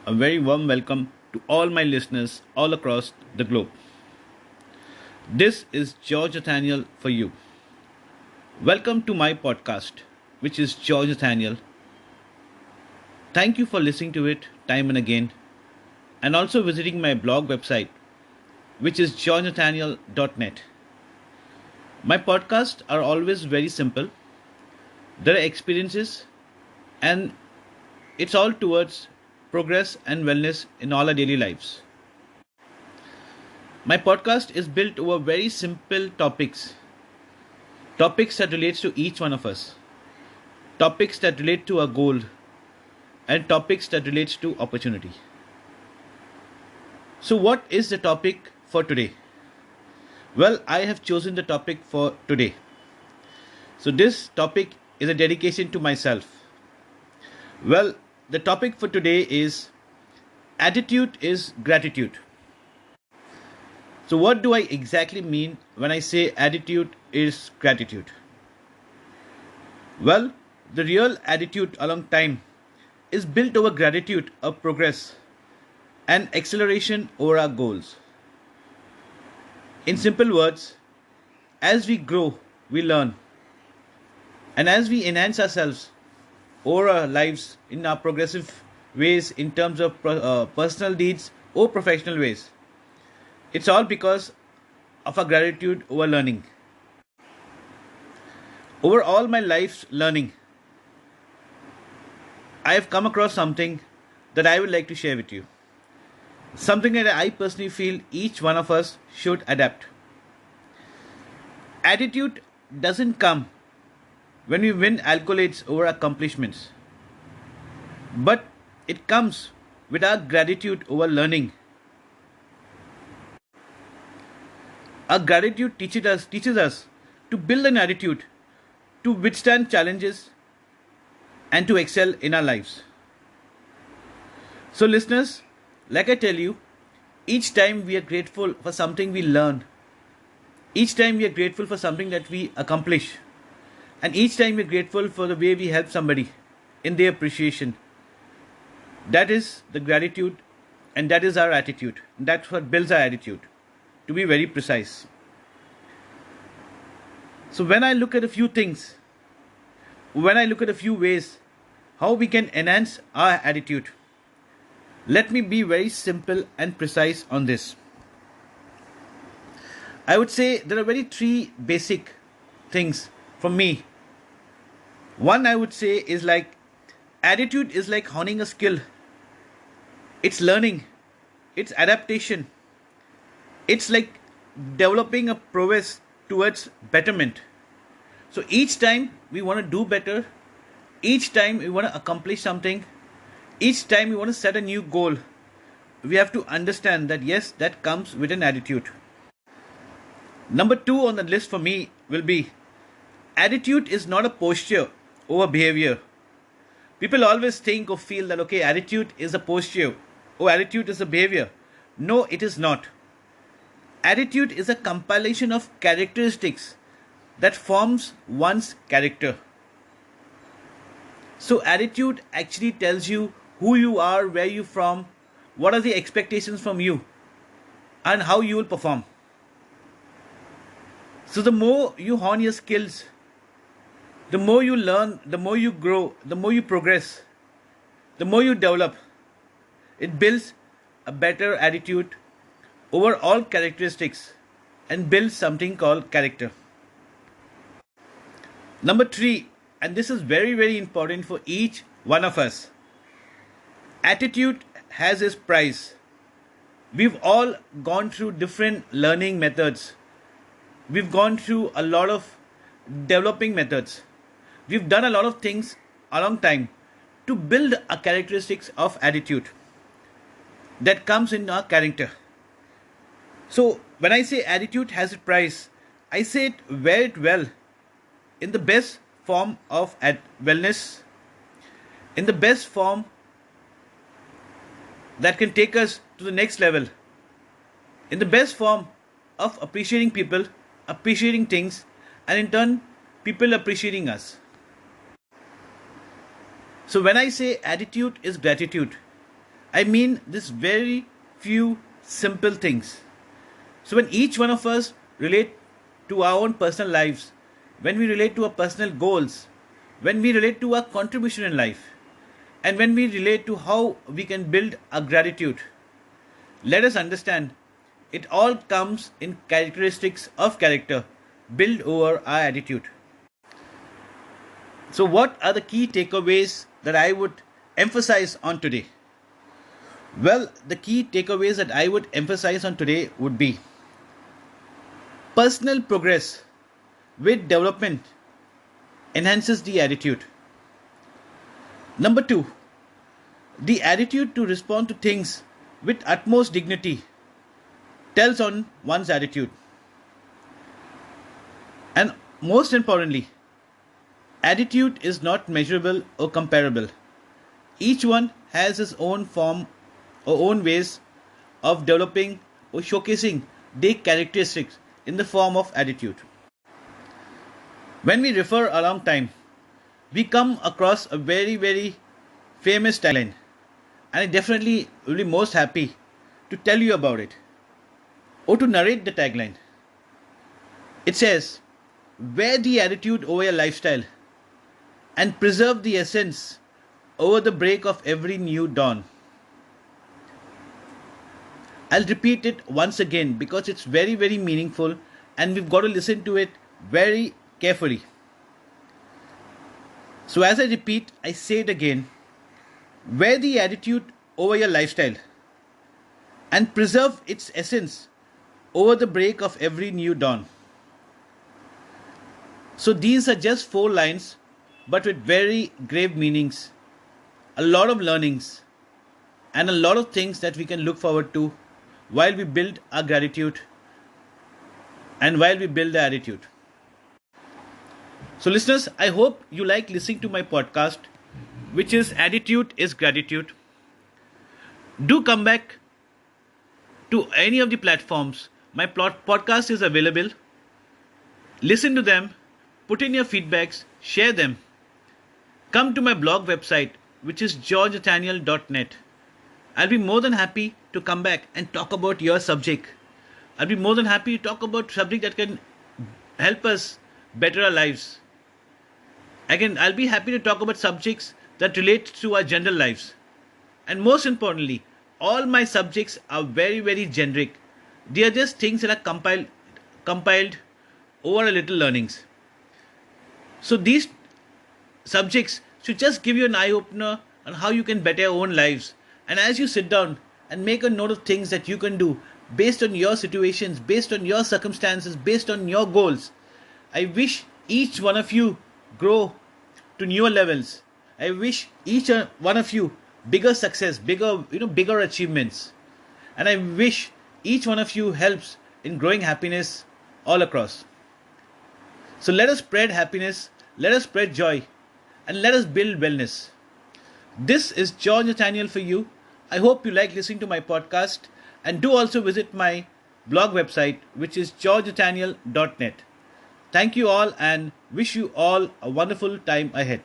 A very warm welcome to all my listeners all across the globe. This is George Nathaniel for you. Welcome to my podcast, which is George Nathaniel. Thank you for listening to it time and again, and also visiting my blog website, which is georgenathaniel.net. My podcasts are always very simple. There are experiences, and it's all towards progress and wellness in all our daily lives. My podcast is built over very simple topics that relates to each one of us, topics that relate to our goal, and topics that relates to opportunity. So what is the topic for today? Well, I have chosen the topic for today. So this topic is a dedication to myself. Well, the topic for today is attitude is gratitude. So what do I exactly mean when I say attitude is gratitude? Well, the real attitude along time is built over gratitude of progress and acceleration over our goals. In simple words, as we grow, we learn. And as we enhance ourselves over our lives in our progressive ways in terms of personal deeds or professional ways, it's all because of our gratitude over learning. Over all my life's learning, I have come across something that I would like to share with you. Something that I personally feel each one of us should adapt. Attitude doesn't come when we win accolades over accomplishments, but it comes with our gratitude over learning. Our gratitude teaches us to build an attitude to withstand challenges and to excel in our lives. So, listeners, like I tell you, each time we are grateful for something we learn, each time we are grateful for something that we accomplish, and each time we are grateful for the way we help somebody in their appreciation. That is the gratitude, and that is our attitude. That's what builds our attitude, to be very precise. So, when I look at a few things, when I look at a few ways how we can enhance our attitude, let me be very simple and precise on this. I would say there are very three basic things for me. One, I would say, is like attitude is like honing a skill. It's learning, it's adaptation, it's like developing a prowess towards betterment. So each time we want to do better, each time we want to accomplish something, each time we want to set a new goal, we have to understand that yes, that comes with an attitude. Number two on the list for me will be attitude is not a posture over behavior. People always think or feel that okay, attitude is a posture or attitude is a behavior. No, it is not. Attitude is a compilation of characteristics that forms one's character. So attitude actually tells you who you are, where you're from, what are the expectations from you, and how you will perform. So the more you hone your skills, the more you learn, the more you grow, the more you progress, the more you develop, it builds a better attitude over all characteristics and builds something called character. Number three, and this is very, very important for each one of us, attitude has its price. We've all gone through different learning methods. We've gone through a lot of developing methods. We've done a lot of things a long time to build a characteristics of attitude that comes in our character. So when I say attitude has a price, I say it wear it well in the best form of wellness, in the best form that can take us to the next level, in the best form of appreciating people, appreciating things, and in turn, people appreciating us. So when I say attitude is gratitude, I mean this very few simple things. So when each one of us relate to our own personal lives, when we relate to our personal goals, when we relate to our contribution in life, and when we relate to how we can build a gratitude, let us understand it all comes in characteristics of character built over our attitude. So, what are the key takeaways that I would emphasize on today? Well, the key takeaways that I would emphasize on today would be personal progress with development enhances the attitude. Number two, the attitude to respond to things with utmost dignity tells on one's attitude. And most importantly, attitude is not measurable or comparable. Each one has his own form or own ways of developing or showcasing their characteristics in the form of attitude. When we refer a long time, we come across a very famous tagline, and I definitely will be most happy to tell you about it or to narrate the tagline. It says, wear the attitude over your lifestyle and preserve the essence over the break of every new dawn. I'll repeat it once again because it's very meaningful and we've got to listen to it very carefully. So, as I repeat, I say it again, wear the attitude over your lifestyle and preserve its essence over the break of every new dawn. So, these are just 4 lines but with very grave meanings, a lot of learnings, and a lot of things that we can look forward to while we build our gratitude and while we build the attitude. So, listeners, I hope you like listening to my podcast, which is Attitude is Gratitude. Do come back to any of the platforms. My podcast is available. Listen to them, put in your feedbacks, share them. Come to my blog website, which is georgenathaniel.net. I'll be more than happy to come back and talk about your subject. I'll be more than happy to talk about subject that can help us better our lives. Again, I'll be happy to talk about subjects that relate to our general lives. And most importantly, all my subjects are very generic. They are just things that are compiled over a little learnings. So these subjects should just give you an eye opener on how you can better your own lives. And as you sit down and make a note of things that you can do based on your situations, based on your circumstances, based on your goals, I wish each one of you grow to newer levels. I wish each one of you bigger success, bigger achievements. And I wish each one of you helps in growing happiness all across. So let us spread happiness, let us spread joy, and let us build wellness. This is George Nathaniel for you. I hope you like listening to my podcast, and do also visit my blog website, which is georgenathaniel.net. Thank you all and wish you all a wonderful time ahead.